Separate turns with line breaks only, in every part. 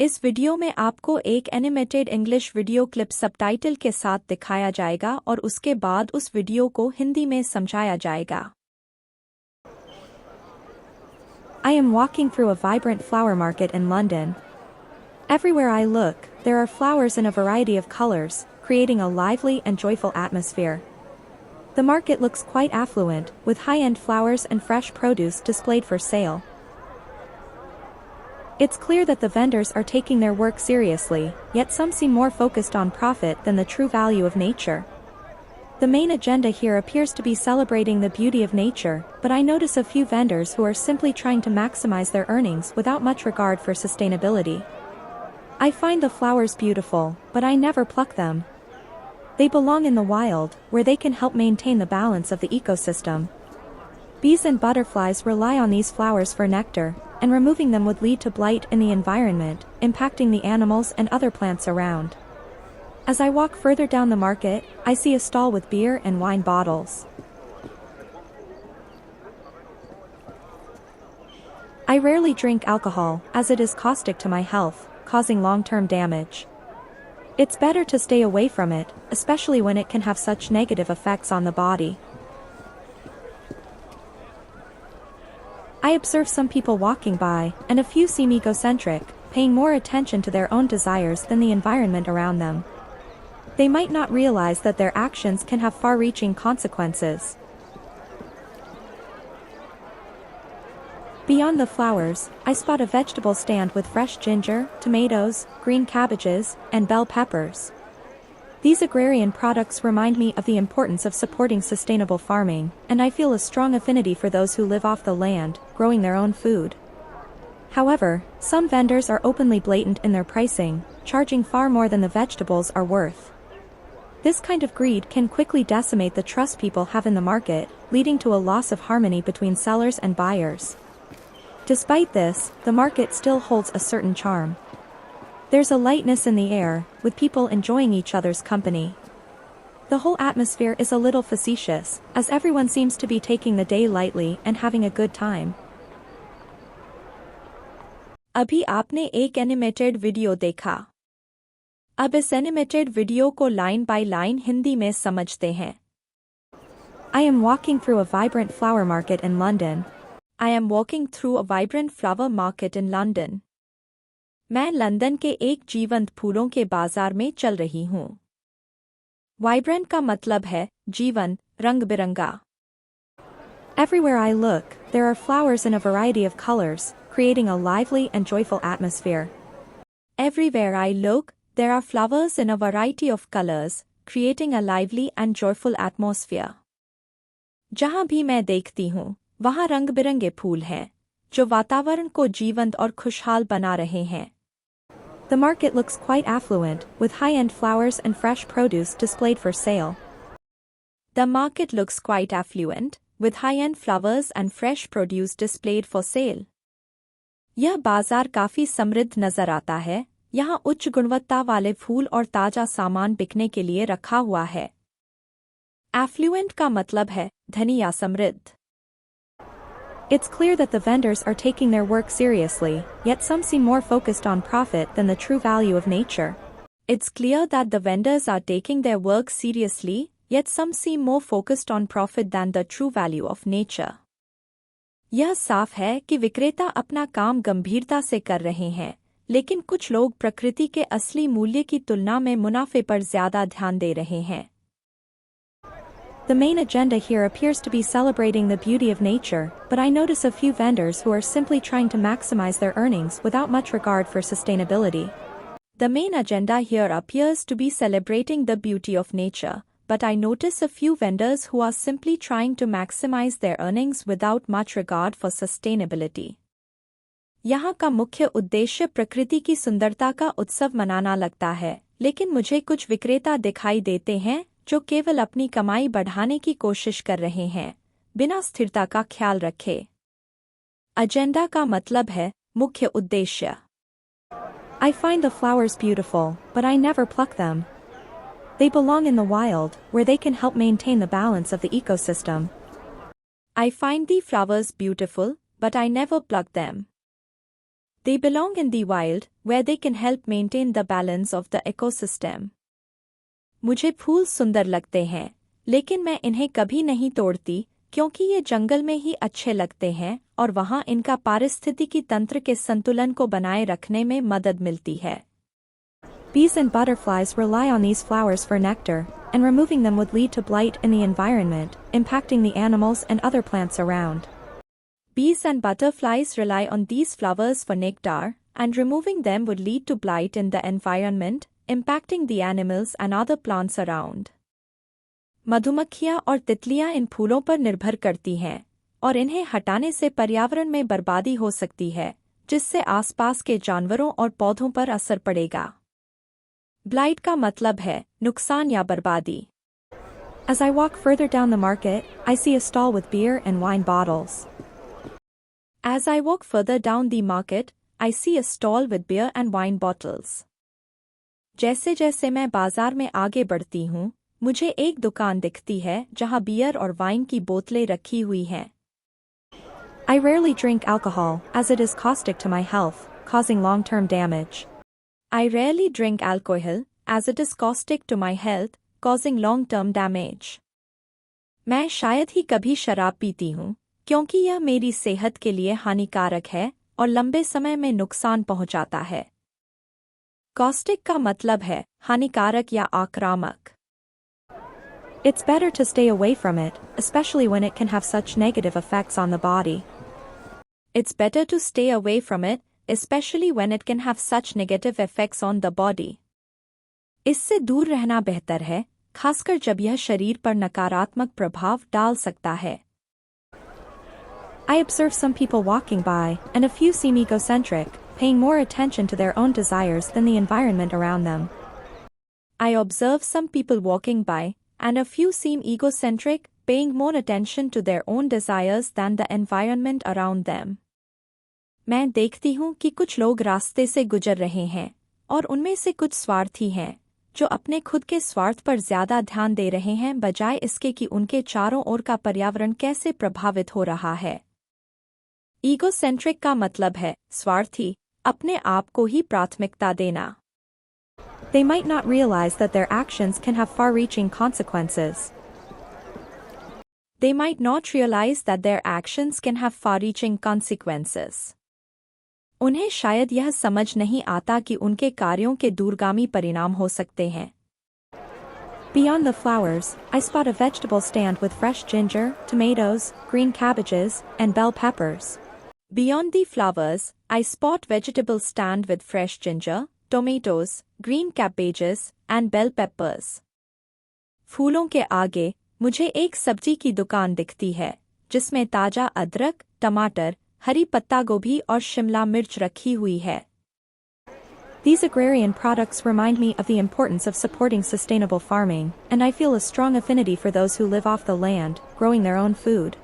इस वीडियो में आपको एक animated English video clip subtitle के साथ दिखाया जाएगा और उसके बाद उस वीडियो को हिंदी में समझाया जाएगा। I am walking through a vibrant flower market in London. Everywhere I look, there are flowers in a variety of colors, creating a lively and joyful atmosphere. The market looks quite affluent, with high-end flowers and fresh produce displayed for sale. It's clear that the vendors are taking their work seriously, yet some seem more focused on profit than the true value of nature. The main agenda here appears to be celebrating the beauty of nature, but I notice a few vendors who are simply trying to maximize their earnings without much regard for sustainability. I find the flowers beautiful, but I never pluck them. They belong in the wild, where they can help maintain the balance of the ecosystem. Bees and butterflies rely on these flowers for nectar, and removing them would lead to blight in the environment, impacting the animals and other plants around. As I walk further down the market, I see a stall with beer and wine bottles. I rarely drink alcohol, as it is caustic to my health, causing long-term damage. It's better to stay away from it, especially when it can have such negative effects on the body. I observe some people walking by, and a few seem egocentric, paying more attention to their own desires than the environment around them. They might not realize that their actions can have far-reaching consequences. Beyond the flowers, I spot a vegetable stand with fresh ginger, tomatoes, green cabbages, and bell peppers. These agrarian products remind me of the importance of supporting sustainable farming, and I feel a strong affinity for those who live off the land, growing their own food. However, some vendors are openly blatant in their pricing, charging far more than the vegetables are worth. This kind of greed can quickly decimate the trust people have in the market, leading to a loss of harmony between sellers and buyers. Despite this, the market still holds a certain charm. There's a lightness in the air, with people enjoying each other's company. The whole atmosphere is a little facetious, as everyone seems to be taking the day lightly and having a good time. अभी आपने एक animated video देखा। अब इस animated video को line by line Hindi में समझते हैं। I am walking through a vibrant flower market in London. I am walking through a vibrant flower market in London. मैं लंदन के एक जीवंत फूलों के बाजार में चल रही हूँ। वाइब्रेंट का मतलब है जीवंत, रंग-बिरंगा। Everywhere I look, there are flowers in a variety of colors, creating a lively and joyful atmosphere. Everywhere I look, there are flowers in a variety of colors, creating a lively and joyful atmosphere. जहाँ भी मैं देखती हूँ, वहाँ रंग-बिरंगे फूल हैं, जो वातावरण को जीवंत और खुशहाल बना रहे हैं। The market looks quite affluent, with high-end flowers and fresh produce displayed for sale. The market looks quite affluent, with high-end flowers and fresh produce displayed for sale. यह बाजार काफी समृद्ध नजर आता है, यहाँ उच्च गुणवत्ता वाले फूल और ताजा सामान बिकने के लिए रखा हुआ है। Affluent का मतलब है धनी या समृद्ध। It's clear that the vendors are taking their work seriously, yet some seem more focused on profit than the true value of nature. It's clear that the vendors are taking their work seriously, yet some seem more focused on profit than the true value of nature. यह साफ है कि विक्रेता अपना काम गंभीरता से कर रहे हैं, लेकिन कुछ लोग प्रकृति के असली मूल्य की तुलना में मुनाफे पर ज्यादा ध्यान दे रहे हैं। The main agenda here appears to be celebrating the beauty of nature, but I notice a few vendors who are simply trying to maximize their earnings without much regard for sustainability. The main agenda here appears to be celebrating the beauty of nature, but I notice a few vendors who are simply trying to maximize their earnings without much regard for sustainability. यहाँ का मुख्य उद्देश्य प्रकृति की सुंदरता का उत्सव मनाना लगता है, लेकिन मुझे कुछ विक्रेता दिखाई देते हैं जो केवल अपनी कमाई बढ़ाने की कोशिश कर रहे हैं, बिना स्थिरता का ख्याल रखे। एजेंडा का मतलब है मुख्य उद्देश्य। I find the flowers beautiful, but I never pluck them. They belong in the wild, where they can help maintain the balance of the ecosystem. I find the flowers beautiful, but I never pluck them. They belong in the wild, where they can help maintain the balance of the ecosystem. मुझे फूल सुंदर लगते हैं, लेकिन मैं इन्हें कभी नहीं तोड़ती क्योंकि ये जंगल में ही अच्छे लगते हैं और वहाँ इनका पारिस्थितिकी तंत्र के संतुलन को बनाए रखने में मदद मिलती है. Bees and butterflies rely on these flowers for nectar, and removing them would lead to blight in the environment, impacting the animals and other plants around. Bees and butterflies rely on these flowers for nectar, and removing them would lead to blight in the environment, impacting the animals and other plants around. मधुमक्खियाँ और तितलियाँ इन फूलों पर निर्भर करती हैं, और इन्हें हटाने से पर्यावरण में बर्बादी हो सकती है, जिससे आसपास के जानवरों और पौधों पर असर पड़ेगा. ब्लाइट का मतलब है नुकसान या बर्बादी. As I walk further down the market, I see a stall with beer and wine bottles. As I walk further down the market, I see a stall with beer and wine bottles. जैसे जैसे मैं बाजार में आगे बढ़ती हूँ, मुझे एक दुकान दिखती है जहाँ बियर और वाइन की बोतलें रखी हुई हैं. I rarely drink alcohol, as it is caustic to my health, causing long-term damage. I rarely drink alcohol, as it is caustic to my health, causing long-term damage. मैं शायद ही कभी शराब पीती हूँ, क्योंकि यह मेरी सेहत के लिए हानिकारक है और लंबे समय में नुकसान पहुँचाता है. Caustic का मतलब है हानिकारक या आक्रामक. It's better to stay away from it, especially when it can have such negative effects on the body. It's better to stay away from it, especially when it can have such negative effects on the body. इससे दूर रहना बेहतर है, खासकर जब यह शरीर पर नकारात्मक प्रभाव डाल सकता है. I observe some people walking by, and a few seem egocentric, paying more attention to their own desires than the environment around them. I observe some people walking by, and a few seem egocentric, paying more attention to their own desires than the environment around them. मैं देखती हूँ कि कुछ लोग रास्ते से गुजर रहे हैं, और उनमें से कुछ स्वार्थी हैं, जो अपने खुद के स्वार्थ पर ज्यादा ध्यान दे रहे हैं बजाय इसके कि उनके चारों ओर का पर्यावरण कैसे प्रभावित हो रहा है. ईगोसेंट्रिक का मतलब है स्वार्थी, अपने आप को ही प्राथमिकता देना. They might not realize that their actions can have far-reaching consequences. They might not realize that their actions can have far-reaching consequences. उन्हें शायद यह समझ नहीं आता कि उनके कार्यों के दूरगामी परिणाम हो सकते हैं. Beyond the flowers, I spot a vegetable stand with fresh ginger, tomatoes, green cabbages, and bell peppers. Beyond the flowers, I spot vegetable stand with fresh ginger, tomatoes, green cabbages, and bell peppers. फूलों के आगे, मुझे एक सब्जी की दुकान दिखती है, जिसमें ताजा अदरक, टमाटर, हरी पत्ता गोभी और शिमला मिर्च रखी हुई है. These agrarian products remind me of the importance of supporting sustainable farming, and I feel a strong affinity for those who live off the land, growing their own food.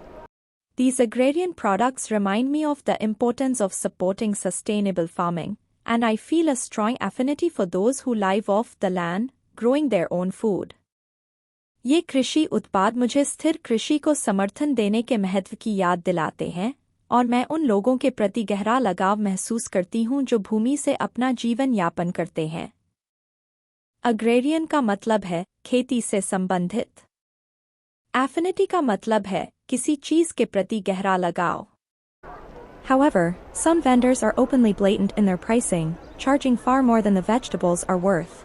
These agrarian products remind me of the importance of supporting sustainable farming, and I feel a strong affinity for those who live off the land, growing their own food. ये कृषि उत्पाद मुझे स्थिर कृषि को समर्थन देने के महत्व की याद दिलाते हैं, और मैं उन लोगों के प्रति गहरा लगाव महसूस करती हूँ जो भूमि से अपना जीवन यापन करते हैं. अग्रेरियन का मतलब है खेती से संबंधित. एफिनिटी का मतलब है किसी चीज के प्रति गहरा लगाव. However, some vendors are openly blatant in their pricing, charging far more than the vegetables are worth.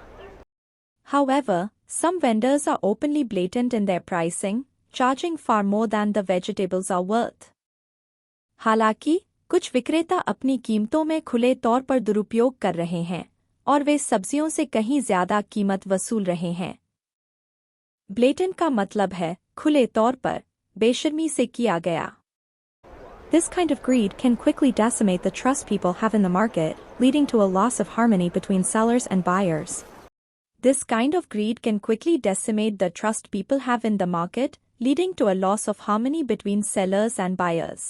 However, some vendors are openly blatant in their pricing, charging far more than the vegetables are worth. हालांकि कुछ विक्रेता अपनी कीमतों में खुले तौर पर दुरुपयोग कर रहे हैं, और वे सब्जियों से कहीं ज्यादा कीमत वसूल रहे हैं. ब्लेटेंट का मतलब है खुले तौर पर, बेशर्मी से किया गया. This kind of greed can quickly decimate the trust people have in the market, leading to a loss of harmony between sellers and buyers. This kind of greed can quickly decimate the trust people have in the market, leading to a loss of harmony between sellers and buyers.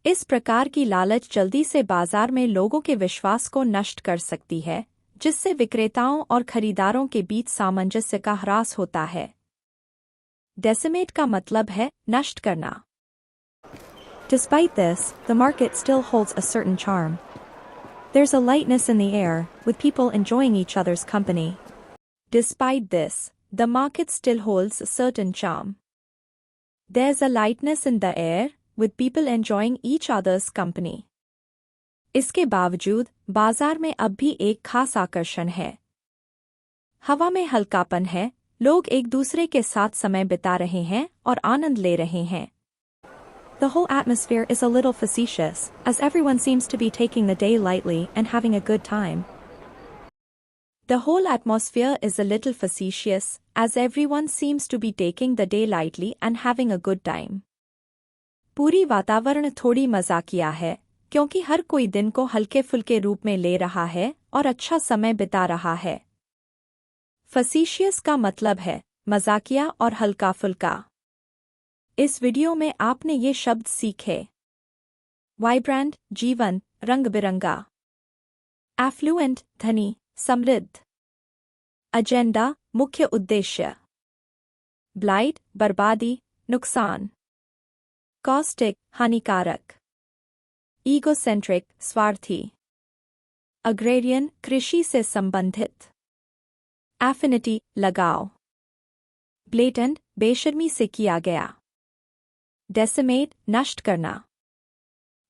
इस प्रकार की लालच जल्दी से बाजार में लोगों के विश्वास को नष्ट कर सकती है, जिससे विक्रेताओं और खरीदारों के बीच सामंजस्य का ह्रास होता है. डेसिमेट का मतलब है नष्ट करना. Despite this, the market still holds a certain charm. There's a lightness in the air, with people enjoying each other's company. Despite this, the market still holds a certain charm. There's a lightness in the air, with people enjoying each other's company. इसके बावजूद बाजार में अब भी एक खास आकर्षण है. हवा में हल्कापन है, लोग एक दूसरे के साथ समय बिता रहे हैं और आनंद ले रहे हैं. The whole atmosphere is a little facetious, as everyone seems to be taking the day lightly and having a good time. The whole atmosphere is a little facetious, as everyone seems to be taking the day lightly and having a good time. पूरी वातावरण थोड़ी मजाकिया है, क्योंकि हर कोई दिन को हल्के फुल्के रूप में ले रहा है और अच्छा समय बिता रहा है. Facetious का मतलब है मजाकिया और हल्का फुल्का. इस वीडियो में आपने ये शब्द सीखे. वाइब्रेंट, जीवंत, रंग बिरंगा. एफ्लुएंट, धनी, समृद्ध. एजेंडा, मुख्य उद्देश्य. ब्लाइट, बर्बादी, नुकसान. कॉस्टिक, हानिकारक. ईगोसेंट्रिक, स्वार्थी. अग्रेरियन, कृषि से संबंधित. एफिनिटी, लगाव. ब्लेटेंट, बेशर्मी से किया गया. डेसिमेट, नष्ट करना.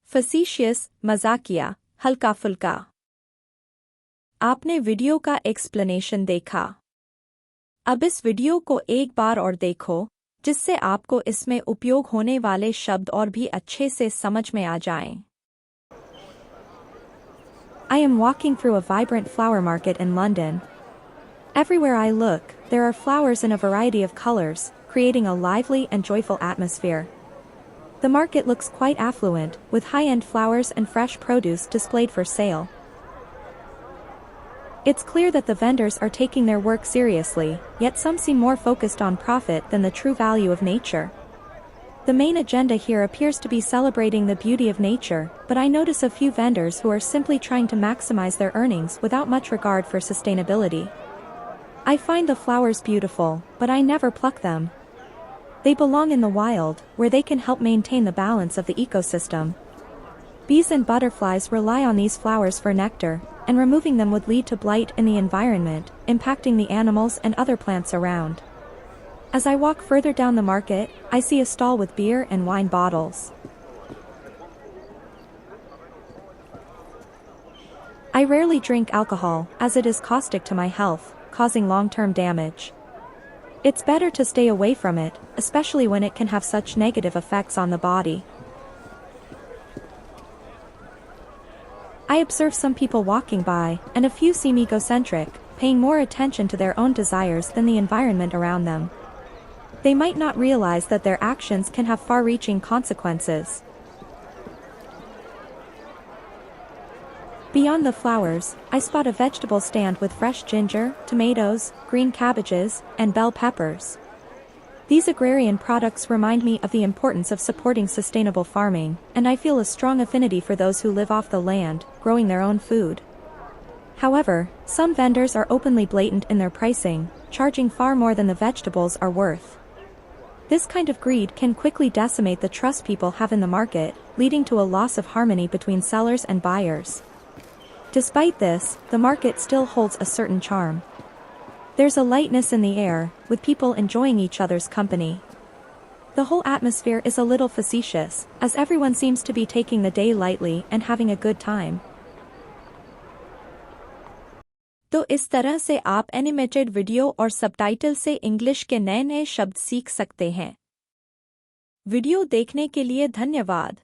फैसिशियस, मजाकिया, हल्का फुल्का. आपने वीडियो का एक्सप्लेनेशन देखा. अब इस वीडियो को एक बार और देखो, जिससे आपको इसमें उपयोग होने वाले शब्द और भी अच्छे से समझ में आ जाएं. I am walking through a vibrant flower market in London. Everywhere I look, there are flowers in a variety of colors, creating a lively and joyful atmosphere. The market looks quite affluent, with high-end flowers and fresh produce displayed for sale. It's clear that the vendors are taking their work seriously, yet some seem more focused on profit than the true value of nature. The main agenda here appears to be celebrating the beauty of nature, but I notice a few vendors who are simply trying to maximize their earnings without much regard for sustainability. I find the flowers beautiful, but I never pluck them. They belong in the wild, where they can help maintain the balance of the ecosystem. Bees and butterflies rely on these flowers for nectar, and removing them would lead to blight in the environment, impacting the animals and other plants around. As I walk further down the market, I see a stall with beer and wine bottles. I rarely drink alcohol, as it is caustic to my health, causing long-term damage. It's better to stay away from it, especially when it can have such negative effects on the body. I observe some people walking by, and a few seem egocentric, paying more attention to their own desires than the environment around them. They might not realize that their actions can have far-reaching consequences. Beyond the flowers, I spot a vegetable stand with fresh ginger, tomatoes, green cabbages, and bell peppers. These agrarian products remind me of the importance of supporting sustainable farming, and I feel a strong affinity for those who live off the land, growing their own food. However, some vendors are openly blatant in their pricing, charging far more than the vegetables are worth. This kind of greed can quickly decimate the trust people have in the market, leading to a loss of harmony between sellers and buyers. Despite this, the market still holds a certain charm. There's a lightness in the air, with people enjoying each other's company. The whole atmosphere is a little facetious, as everyone seems to be taking the day lightly and having a good time. तो इस तरह से आप animated video और subtitle से English के नए नए शब्द सीख सकते हैं. वीडियो देखने के लिए धन्यवाद.